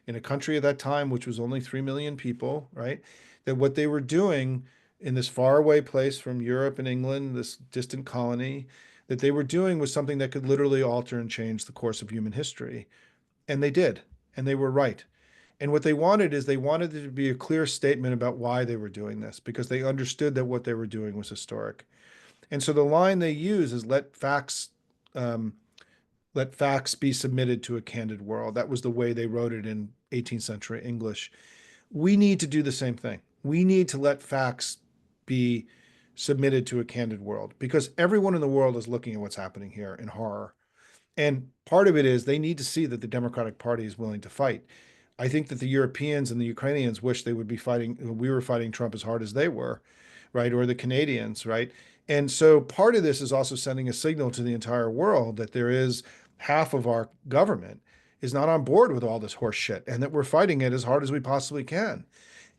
in a country at that time, which was only 3 million people, right? That what they were doing in this faraway place from Europe and England, this distant colony, that they were doing was something that could literally alter and change the course of human history. And they did. And they were right. And what they wanted is they wanted it to be a clear statement about why they were doing this, because they understood that what they were doing was historic. And so the line they use is um, let facts be submitted to a candid world. That was the way they wrote it in 18th century English. We need to do the same thing. We need to let facts be submitted to a candid world because everyone in the world is looking at what's happening here in horror. And part of it is they need to see that the Democratic Party is willing to fight. I think that the Europeans and the Ukrainians wish they would be fighting, we were fighting Trump as hard as they were, right? Or the Canadians, right? And so part of this is also sending a signal to the entire world that there is half of our government is not on board with all this horse shit and that we're fighting it as hard as we possibly can.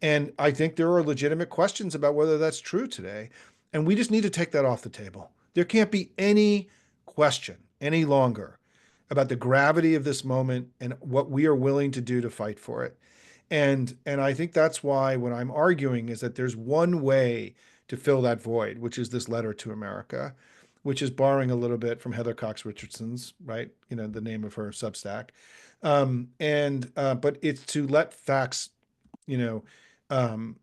And I think there are legitimate questions about whether that's true today. And we just need to take that off the table. There can't be any question any longer about the gravity of this moment and what we are willing to do to fight for it. And I think that's why what I'm arguing is that there's one way to fill that void, which is this letter to America, which is borrowing a little bit from Heather Cox Richardson's, right? You know, the name of her Substack. But it's to let facts, you know, um,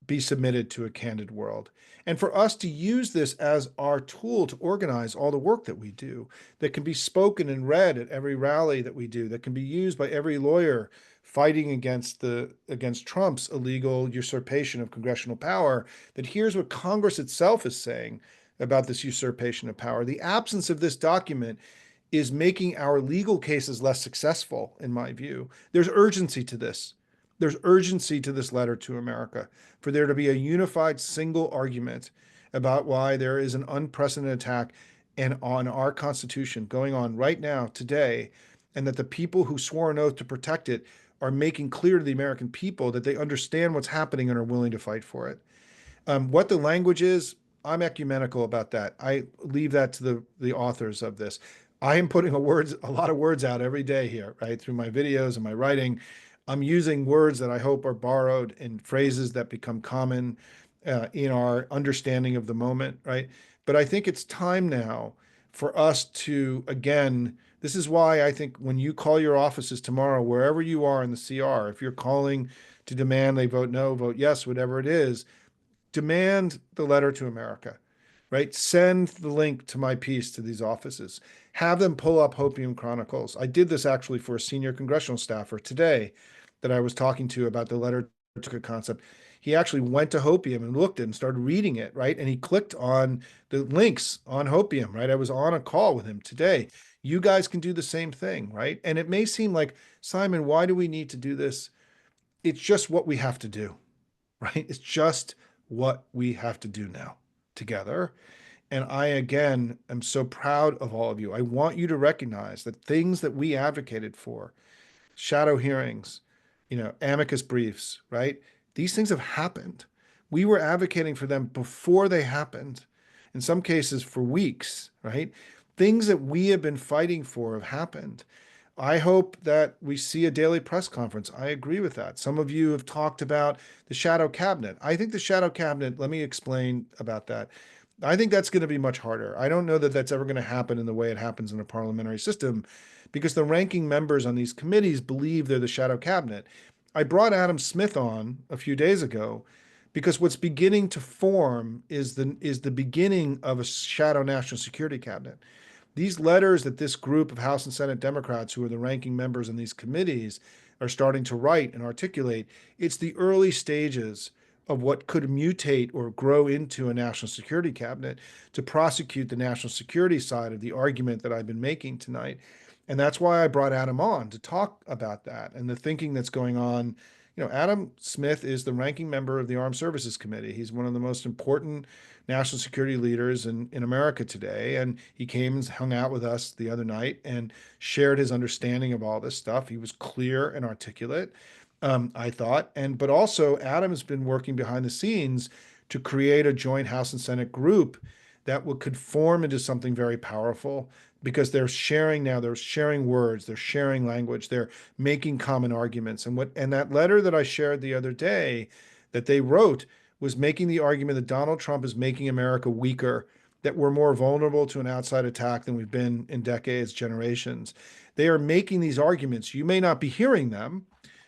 be submitted to a candid world. And for us to use this as our tool to organize all the work that we do, that can be spoken and read at every rally that we do, that can be used by every lawyer fighting against Trump's illegal usurpation of congressional power, that here's what Congress itself is saying about this usurpation of power. The absence of this document is making our legal cases less successful, in my view. There's urgency to this. There's urgency to this letter to America for there to be a unified single argument about why there is an unprecedented attack and on our Constitution going on right now, today, and that the people who swore an oath to protect it are making clear to the American people that they understand what's happening and are willing to fight for it. What the language is, I'm ecumenical about that. I leave that to the authors of this. I am putting a lot of words out every day here, right? Through my videos and my writing. I'm using words that I hope are borrowed and phrases that become common in our understanding of the moment, right? But I think it's time now for us to, again, this is why I think when you call your offices tomorrow, wherever you are in the CR, if you're calling to demand they vote no, vote yes, whatever it is, demand the letter to America, right? Send the link to my piece to these offices. Have them pull up Hopium Chronicles. I did this actually for a senior congressional staffer today that I was talking to about the letter to concept. He actually went to Hopium and looked at it and started reading it, right? And he clicked on the links on Hopium, right? I was on a call with him today. You guys can do the same thing, right? And it may seem like, Simon, why do we need to do this? It's just what we have to do, right? It's just what we have to do now together. And I, again, am so proud of all of you. I want you to recognize that things that we advocated for, shadow hearings, amicus briefs, right? These things have happened. We were advocating for them before they happened, in some cases for weeks, right? Things that we have been fighting for have happened. I hope that we see a daily press conference. I agree with that. Some of you have talked about the shadow cabinet. I think the shadow cabinet, let me explain about that. I think that's going to be much harder. I don't know that that's ever going to happen in the way it happens in a parliamentary system because the ranking members on these committees believe they're the shadow cabinet. I brought Adam Smith on a few days ago because what's beginning to form is the beginning of a shadow national security cabinet. These letters that this group of House and Senate Democrats, who are the ranking members in these committees, are starting to write and articulate, it's the early stages of what could mutate or grow into a national security cabinet to prosecute the national security side of the argument that I've been making tonight. And that's why I brought Adam on to talk about that and the thinking that's going on. Adam Smith is the ranking member of the Armed Services Committee. He's one of the most important national security leaders in America today. And he came and hung out with us the other night and shared his understanding of all this stuff. He was clear and articulate, I thought. But also Adam has been working behind the scenes to create a joint House and Senate group that could form into something very powerful because they're sharing now, they're sharing words, they're sharing language, they're making common arguments. And that letter that I shared the other day that they wrote was making the argument that Donald Trump is making America weaker, that we're more vulnerable to an outside attack than we've been in decades, generations. They are making these arguments. You may not be hearing them,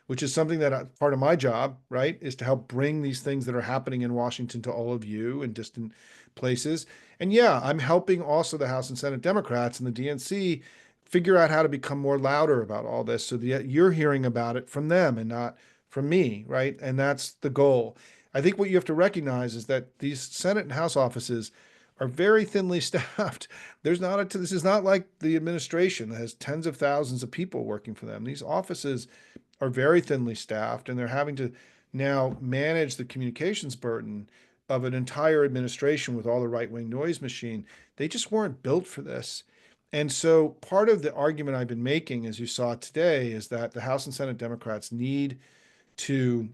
which is something that part of my job, right, is to help bring these things that are happening in Washington to all of you in distant places. And yeah, I'm helping also the House and Senate Democrats and the DNC figure out how to become more louder about all this so that you're hearing about it from them and not from me, right? And that's the goal. I think what you have to recognize is that these Senate and House offices are very thinly staffed. This is not like the administration that has tens of thousands of people working for them. These offices are very thinly staffed, and they're having to now manage the communications burden of an entire administration with all the right-wing noise machine. They just weren't built for this. And so part of the argument I've been making, as you saw today, is that the House and Senate Democrats need to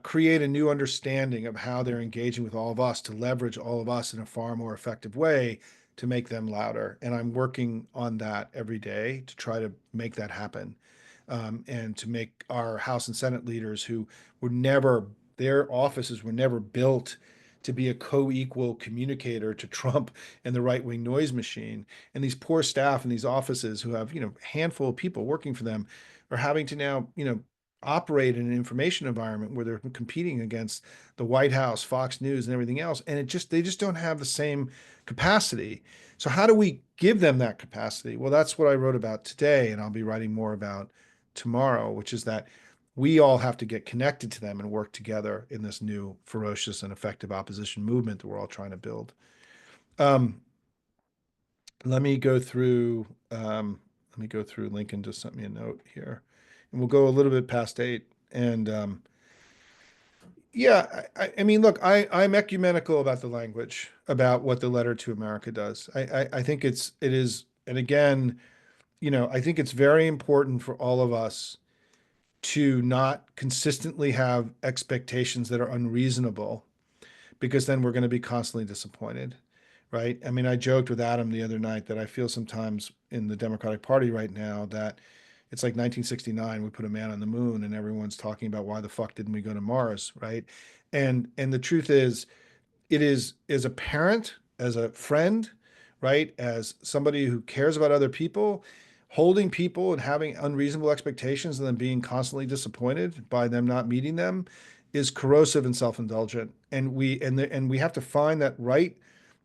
create a new understanding of how they're engaging with all of us to leverage all of us in a far more effective way to make them louder. And I'm working on that every day to try to make that happen, and to make our House and Senate leaders who were never, their offices were never built to be a co-equal communicator to Trump and the right-wing noise machine. And these poor staff in these offices who have, a handful of people working for them are having to now, operate in an information environment where they're competing against the White House, Fox News, and everything else. And they just don't have the same capacity. So how do we give them that capacity? Well, that's what I wrote about today, and I'll be writing more about tomorrow, which is that we all have to get connected to them and work together in this new ferocious and effective opposition movement that we're all trying to build. Um, let me go through. Lincoln just sent me a note here, and we'll go a little bit past 8. And yeah, I mean, look, I'm ecumenical about the language, about what the letter to America does. I think it is, and again, I think it's very important for all of us to not consistently have expectations that are unreasonable, because then we're going to be constantly disappointed, right? I mean, I joked with Adam the other night that I feel sometimes in the Democratic Party right now that it's like 1969, we put a man on the moon and everyone's talking about why the fuck didn't we go to Mars, right? And the truth is, it is, as a parent, as a friend, right? As somebody who cares about other people, holding people and having unreasonable expectations and then being constantly disappointed by them not meeting them is corrosive and self-indulgent. And we have to find that right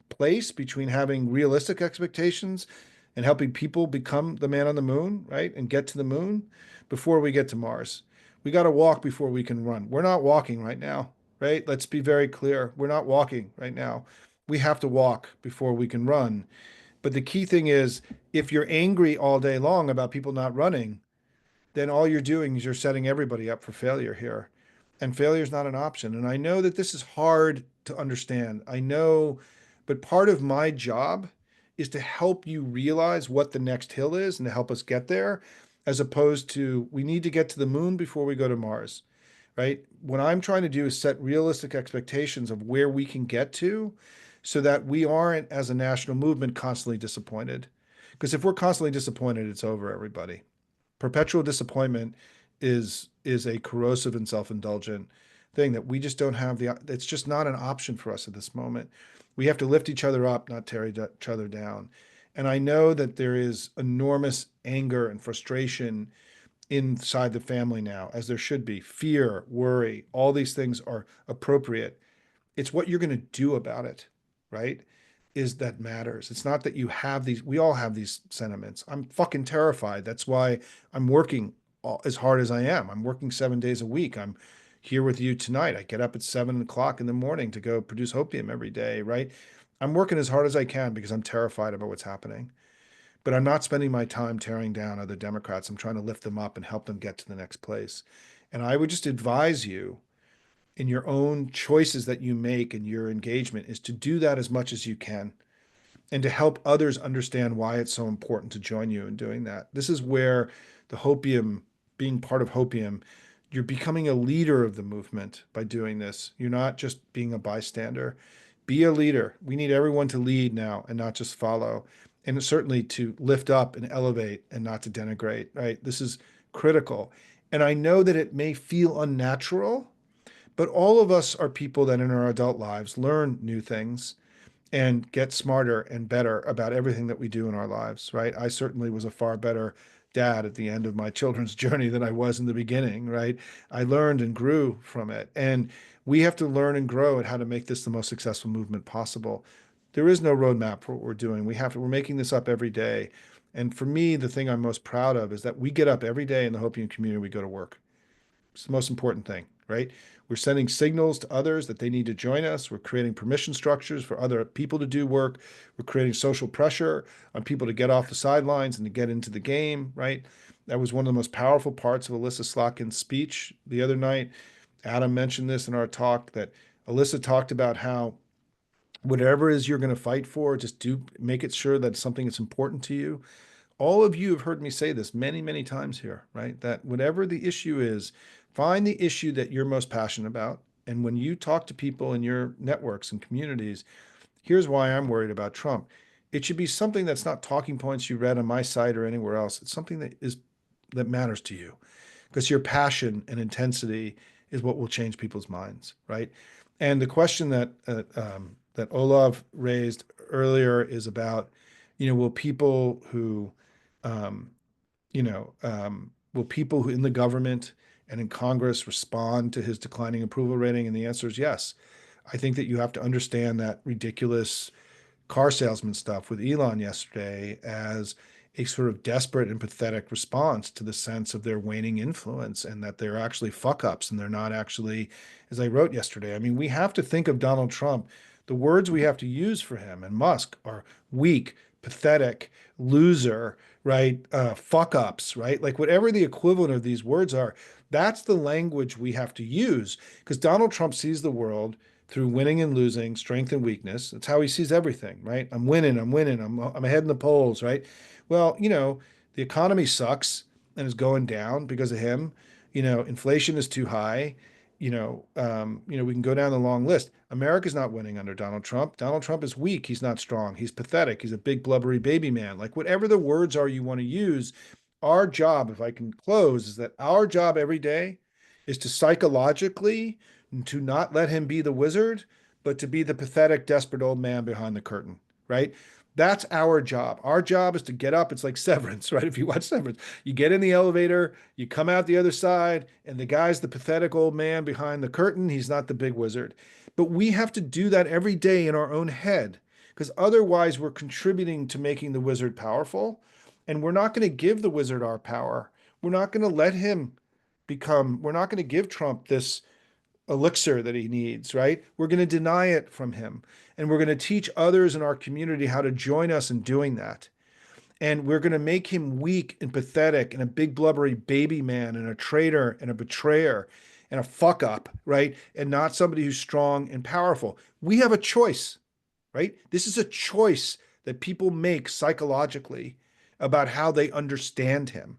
place between having realistic expectations and helping people become the man on the moon, right? And get to the moon before we get to Mars. We got to walk before we can run. We're not walking right now, right? Let's be very clear. We're not walking right now. We have to walk before we can run. But the key thing is, if you're angry all day long about people not running, then all you're doing is you're setting everybody up for failure here. And failure is not an option. And I know that this is hard to understand. I know, but part of my job is to help you realize what the next hill is and to help us get there, as opposed to we need to get to the moon before we go to Mars, right? What I'm trying to do is set realistic expectations of where we can get to so that we aren't, as a national movement, constantly disappointed. Because if we're constantly disappointed, it's over, everybody. Perpetual disappointment is a corrosive and self-indulgent thing that we just don't have it's just not an option for us at this moment. We have to lift each other up, not tear each other down. And I know that there is enormous anger and frustration inside the family now, as there should be. Fear, worry, all these things are appropriate. It's what you're going to do about it, right? Is that matters. It's not that you have these, we all have these sentiments. I'm fucking terrified. That's why I'm working as hard as I am. I'm working 7 days a week. I'm here with you tonight. I get up at 7 o'clock in the morning to go produce Hopium every day, right? I'm working as hard as I can because I'm terrified about what's happening. But I'm not spending my time tearing down other Democrats. I'm trying to lift them up and help them get to the next place. And I would just advise you, in your own choices that you make in your engagement, is to do that as much as you can and to help others understand why it's so important to join you in doing that. This is where the Hopium, being part of Hopium, you're becoming a leader of the movement by doing this. You're not just being a bystander. Be a leader. We need everyone to lead now and not just follow. And certainly to lift up and elevate and not to denigrate, right? This is critical. And I know that it may feel unnatural, but all of us are people that in our adult lives learn new things and get smarter and better about everything that we do in our lives, right? I certainly was a far better dad at the end of my children's journey than I was in the beginning, right? I learned and grew from it. And we have to learn and grow at how to make this the most successful movement possible. There is no roadmap for what we're doing. We're making this up every day. And for me, the thing I'm most proud of is that we get up every day in the Hopian community, we go to work. It's the most important thing, right? We're sending signals to others that they need to join us. We're creating permission structures for other people to do work. We're creating social pressure on people to get off the sidelines and to get into the game, right? That was one of the most powerful parts of Alyssa Slotkin's speech the other night. Adam mentioned this in our talk that Alyssa talked about how whatever it is you're going to fight for, just do make it sure that something that's important to you. All of you have heard me say this many, many times here, right? That whatever the issue is, find the issue that you're most passionate about. And when you talk to people in your networks and communities, here's why I'm worried about Trump. It should be something that's not talking points you read on my site or anywhere else. It's something that matters to you because your passion and intensity is what will change people's minds, right? And the question that Olav raised earlier is about, will people who um, will people who in the government and in Congress respond to his declining approval rating? And the answer is yes. I think that you have to understand that ridiculous car salesman stuff with Elon yesterday as a sort of desperate and pathetic response to the sense of their waning influence and that they're actually fuck ups and they're not actually, as I wrote yesterday. I mean, we have to think of Donald Trump. The words we have to use for him and Musk are weak, pathetic, loser, right? Fuck ups, right? Like whatever the equivalent of these words are, that's the language we have to use because Donald Trump sees the world through winning and losing, strength and weakness. That's how he sees everything, right? I'm winning, I'm ahead in the polls, right? Well, the economy sucks and is going down because of him. Inflation is too high. We can go down the long list. America's not winning under Donald Trump. Donald Trump is weak. He's not strong. He's pathetic. He's a big blubbery baby man. Like whatever the words are you want to use, our job, if I can close, is that our job every day is to psychologically to not let him be the wizard, but to be the pathetic, desperate old man behind the curtain, right? That's our job. Our job is to get up. It's like Severance, right? If you watch Severance, you get in the elevator, you come out the other side, and the guy's the pathetic old man behind the curtain. He's not the big wizard. But we have to do that every day in our own head because otherwise we're contributing to making the wizard powerful. And we're not going to give the wizard our power. We're not going to let him we're not going to give Trump this elixir that he needs, right? We're going to deny it from him. And we're going to teach others in our community how to join us in doing that. And we're going to make him weak and pathetic and a big blubbery baby man and a traitor and a betrayer and a fuck up, right? And not somebody who's strong and powerful. We have a choice, right? This is a choice that people make psychologically about how they understand him.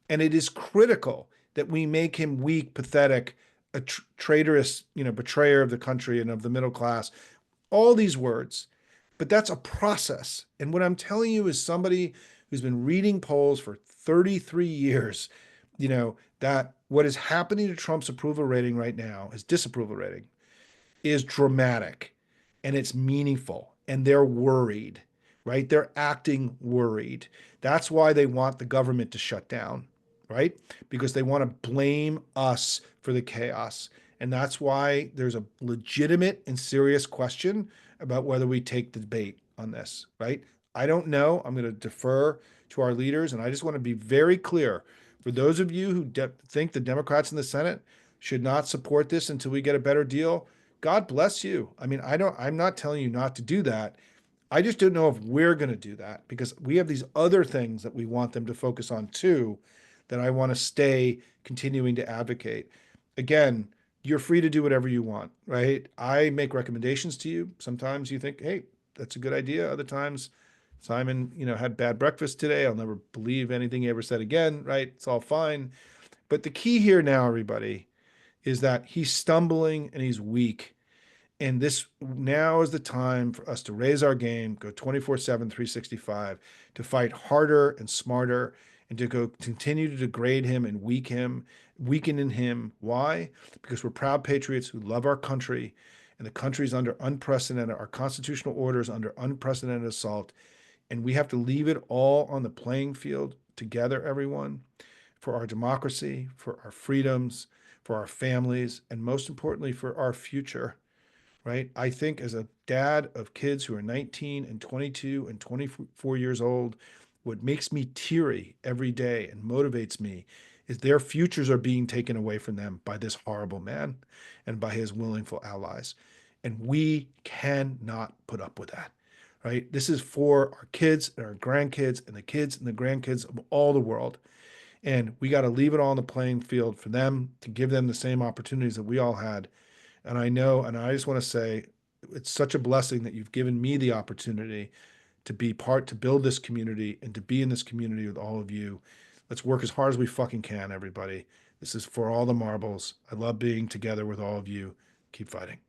And it is critical that we make him weak, pathetic, a traitorous, betrayer of the country and of the middle class, all these words. But that's a process. And what I'm telling you is somebody who's been reading polls for 33 years, that what is happening to Trump's approval rating right now, his disapproval rating, is dramatic and it's meaningful and they're worried, right? They're acting worried. That's why they want the government to shut down, right? Because they want to blame us for the chaos. And that's why there's a legitimate and serious question about whether we take the debate on this, right? I don't know. I'm going to defer to our leaders. And I just want to be very clear for those of you who think the Democrats in the Senate should not support this until we get a better deal. God bless you. I mean, I'm not telling you not to do that. I just don't know if we're going to do that because we have these other things that we want them to focus on too, that I want to stay continuing to advocate. Again, you're free to do whatever you want, right? I make recommendations to you. Sometimes you think, hey, that's a good idea. Other times, Simon, had bad breakfast today. I'll never believe anything he ever said again, right? It's all fine. But the key here now, everybody, is that he's stumbling and he's weak. And this now is the time for us to raise our game, go 24/7, 365, to fight harder and smarter, and to go continue to degrade him and weaken in him. Why? Because we're proud patriots who love our country, and the country's under unprecedented, our constitutional order is under unprecedented assault, and we have to leave it all on the playing field together, everyone, for our democracy, for our freedoms, for our families, and most importantly, for our future, right? I think as a dad of kids who are 19 and 22 and 24 years old, what makes me teary every day and motivates me is their futures are being taken away from them by this horrible man and by his willful allies. And we cannot put up with that, right? This is for our kids and our grandkids and the kids and the grandkids of all the world. And we got to leave it all on the playing field for them to give them the same opportunities that we all had. And I know, and I just want to say, it's such a blessing that you've given me the opportunity to be part, to build this community and to be in this community with all of you. Let's work as hard as we fucking can, everybody. This is for all the marbles. I love being together with all of you. Keep fighting.